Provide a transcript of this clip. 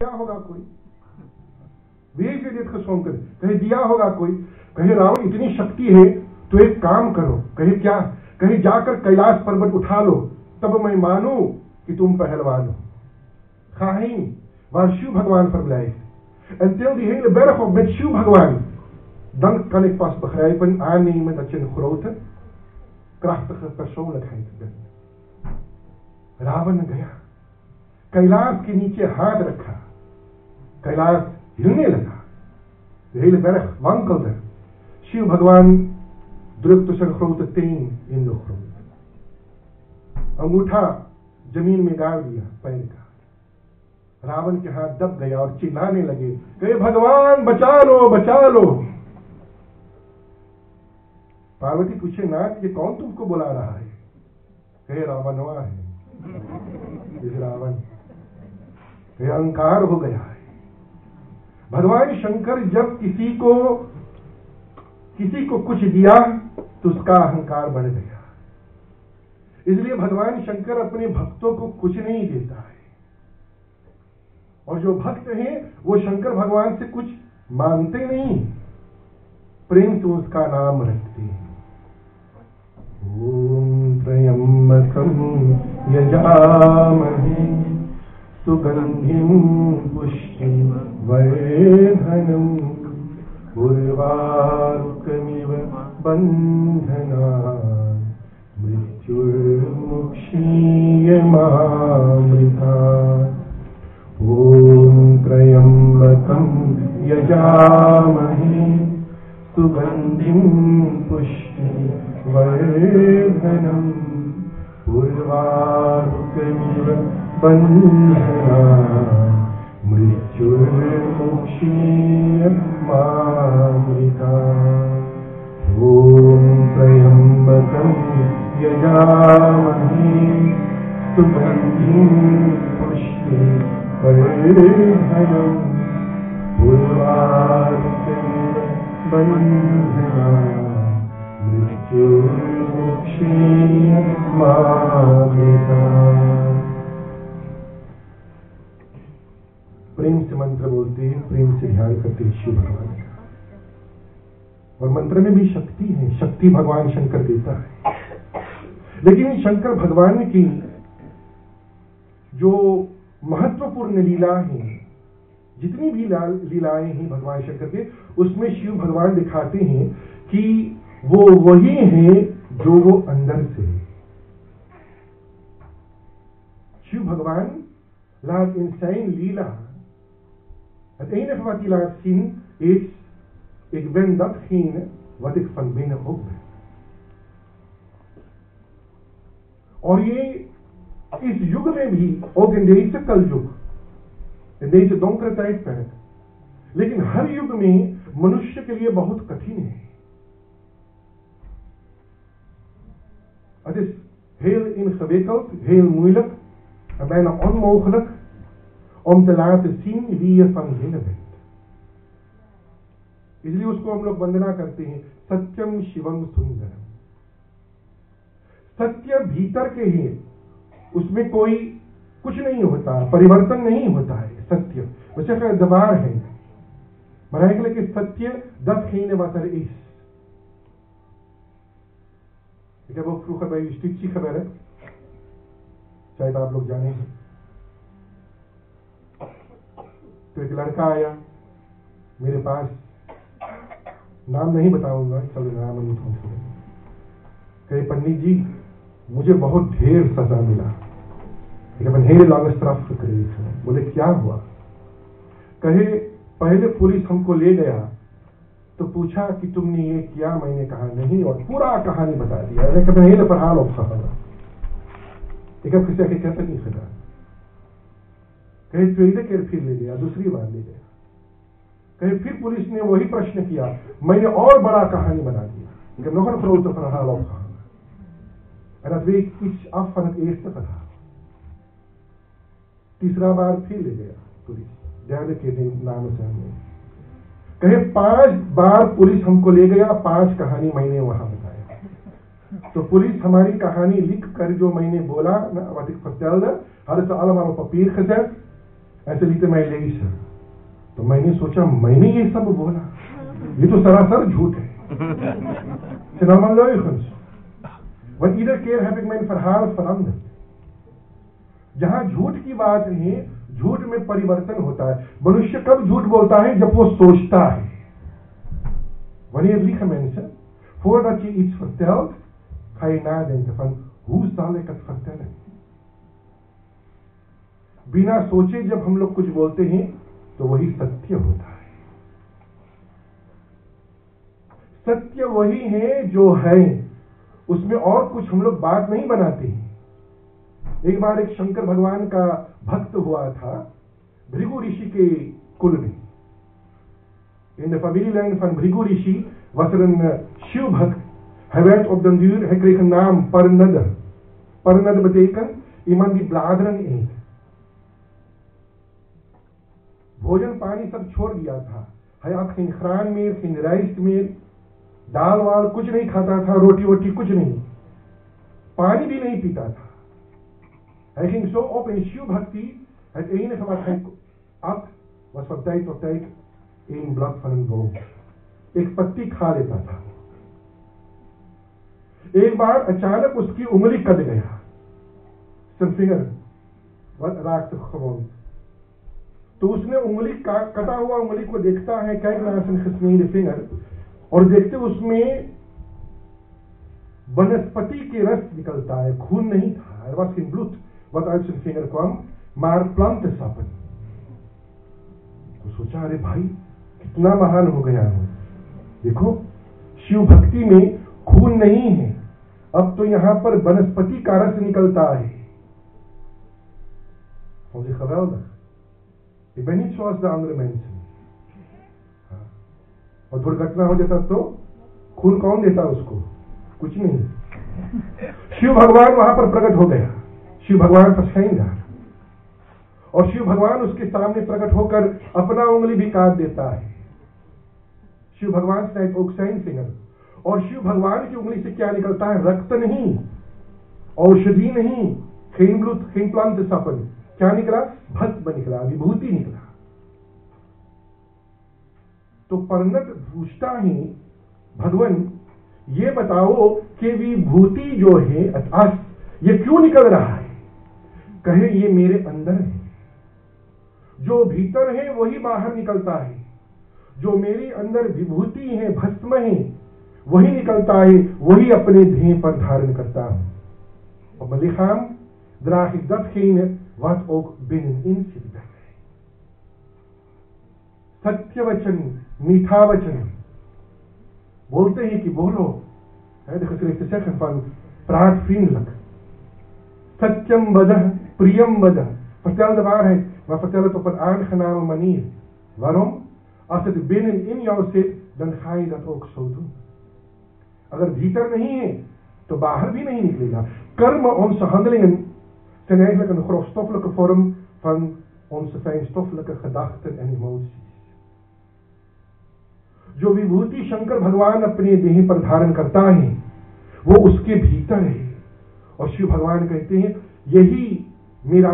क्या होगा कोई वीर के देख सोम कर कहे दिया होगा कोई, कहे रावण इतनी शक्ति है तो एक काम करो, कहे क्या, कहे जाकर कैलाश पर्वत उठा लो तब मैं मानू कि तुम पहलवान हो. Ga heen waar Shiv Bhagwan verblijft en til die hele berg op met Shiv Bhagwan. Dan kan ik pas begrijpen, aannemen dat je een grote, krachtige persoonlijkheid bent. Ravan गया, कैलाश के नीचे हाथ रखा, कैलाश हिलने लगा, de hele berg wankelde. Shiv Bhagwan drukte zijn grote teen in de grond. अंगूठा जमीन में गाड़ दिया पैर का. रावण के हाथ दब गया और चिल्लाने लगे, कहे भगवान बचा लो बचा लो. पार्वती पूछे, नाथ ये कौन तुमको बुला रहा है? कहे रावणवा है. रावण अहंकार हो गया है. भगवान शंकर जब किसी को कुछ दिया तो उसका अहंकार बढ़ गया. इसलिए भगवान शंकर अपने भक्तों को कुछ नहीं देता है, और जो भक्त हैं वो शंकर भगवान से कुछ मांगते नहीं, प्रेम से उसका नाम रखते हैं. ओम त्र्यंबकं यजामहे सुगंधिं पुष्टिवर्धनं उर्वारुकमिव बन्धनात् मृत्युर्मुक्षीयमामृतात्. ओम त्र्यंबकं यजामहे सुगंधिं पुष्टिवर्धनम् उर्वारुकमिव बन्धनात् मृत्युर्मुक्षीयमामृतात्. ओम त्र्यंबकं यजामहे सुगंधिं पुष्टिवर्धनम् उर्वारुकमिव बन्धनात् मृत्युर्मुक्षीयमामृतात्. प्रेम से मंत्र बोलते हैं, प्रेम से ध्यान करते हैं शिव भगवान का. और मंत्र में भी शक्ति है, शक्ति भगवान शंकर देता है. लेकिन शंकर भगवान की जो महत्वपूर्ण लीला है, जितनी भी लीलाएं हैं भगवान शंकर के, उसमें शिव भगवान दिखाते हैं कि वो वही है जो वो अंदर से है. शिव भगवान laat in zijn lila het enige wat hij laat zien is, ik ben datgene wat ik van binnen ook ben. और ये इस युग में भी, ook in deze कलयुग, in deze donkere tijdperk, लेकिन हर युग में मनुष्य के लिए बहुत कठिन है. Het is heel ingewikkeld, heel moeilijk en bijna onmogelijk om te laten zien wie je van binnen bent. इसलिए उसको हम लोग वंदना करते हैं, सत्यम शिवम सुंदरम. सत्य भीतर के ही, उसमें कोई कुछ नहीं होता, परिवर्तन नहीं होता है. सत्य वैसे का दबार है, maar eigenlijk is सत्य datgene wat er is. Ik heb ook vroeger bij justitie gewerkt, शायद आप लोग जाने हैं. तो एक लड़का आया मेरे पास, नाम नहीं बताऊंगा, चलो नाम नहीं पूछूंगा. कहे पंडित जी मुझे बहुत ढेर सजा मिला. Ik heb een hele lange straf gekregen. बोले क्या हुआ? कहे पहले पुलिस हमको ले गया तो पूछा कि तुमने ये किया, मैंने कहा नहीं, और पूरा कहानी बता दिया. Ik heb een hele verhaal opgehangen. Ik heb gezegd ik heb het niet gedaan. कहे tweede keer फिर ले गया, दूसरी बार ले गया. कहे फिर पुलिस ने वही प्रश्न किया, मैंने और बड़ा कहानी बना दिया. Ik heb nog een grote verhaal opgehangen. En dat week iets af van het eerste verhaal. तीसरा बार फिर ले गया पुलिस, derde keer नाम से हमने. कहे 5 बार पुलिस हमको ले गया, 5 कहानी मैंने वहां बताया. तो पुलिस हमारी कहानी लिख कर, जो मैंने बोला, wat ik vertelde, hadden ze allemaal op papier gezet ऐसे लिखते मैं ले सर। तो मैंने सोचा मैंने ये सब बोला, ये तो सरासर झूठ है। Want iedere keer heb ik mijn verhaal veranderd. जहां झूठ की बात है, झूठ में परिवर्तन होता है। मनुष्य कब झूठ बोलता है? जब वो सोचता है। Wanneer liegen mensen? Voordat je iets vertelt, ga je nadenken van hoe zal ik het vertellen? बिना सोचे जब हम लोग कुछ बोलते हैं तो वही सत्य होता है। सत्य वही है जो है, उसमें और कुछ हम लोग बात नहीं बनाते हैं। एक बार एक शंकर भगवान का भक्त हुआ था भृगु ऋषि के कुल में। In de familielijn van Bhrigu Rishi was er een Shiv-bhakt. Hij werd op den duur, hij kreeg een naam, Parnada. Parnada betekent iemand die bladeren eet. भोजन पानी सब छोड़ दिया था। hij had geen graan meer, geen rijst meer, दाल वाल कुछ नहीं खाता था, रोटी वोटी कुछ नहीं, पानी भी नहीं पीता था। Hij ging zo op in Shiv-bhakti. Het enige wat hij at was van tijd tot tijd één blad van een boom, एक पत्ती खा लेता था। एक बार अचानक उसकी उंगली कट गया, zijn vinger wat raakte gewond। तो उसने उंगली कटा हुआ उंगली को देखता है, kijkt naar zijn gesneden vinger और देखते उसमें वनस्पति के रस निकलता है, खून नहीं था। Er was geen bloed wat uit zijn vinger kwam, maar plantensappen। तो सोचा अरे भाई कितना महान हो गया हूं। देखो शिव भक्ति में खून नहीं है, अब तो यहां पर वनस्पति का रस निकलता है। Vond je geweldig? Ik ben niet zoals de andere mensen। और दुर्घटना हो जाता तो खून कौन देता उसको? कुछ नहीं। शिव भगवान वहां पर प्रकट हो गया। शिव भगवान पछाएंगा और शिव भगवान उसके सामने प्रकट होकर अपना उंगली भी काट देता है। शिव भगवान snijdt ook zijn vinger और शिव भगवान की उंगली से क्या निकलता है? रक्त नहीं, औषधि नहीं, geen bloed, geen plantensappen। क्या निकला? भस्म निकला, विभूति निकला। तो परनद पूछता है भगवान ये बताओ कि विभूति जो है अर्थात ये क्यों निकल रहा है? कहे ये मेरे अंदर है, जो भीतर है वही बाहर निकलता है। जो मेरे अंदर विभूति है, भस्म है, वही निकलता है, वही अपने देह पर धारण करता हूं। Op mijn lichaam draag ik datgene wat ook binnenin zit bij mij। सत्य वचन, मीठा वचन बोलते हैं कि बोलो, de geschriften zeggen van praat vriendelijk। Satyam vada, priyam vada, vertel de waarheid, maar vertel het op een aangename manier। Waarom? Als het binnenin jou zit, dan ga je dat ook zo doen। अगर भीतर नहीं है तो बाहर भी नहीं निकलेगा। कर्म, onze handelingen, zijn eigenlijk een grofstoffelijke vorm van onze fijnstoffelijke gedachten en emoties। जो विभूति शंकर भगवान अपने देह पर धारण करता है वो उसके भीतर है। और शिव भगवान कहते हैं यही मेरा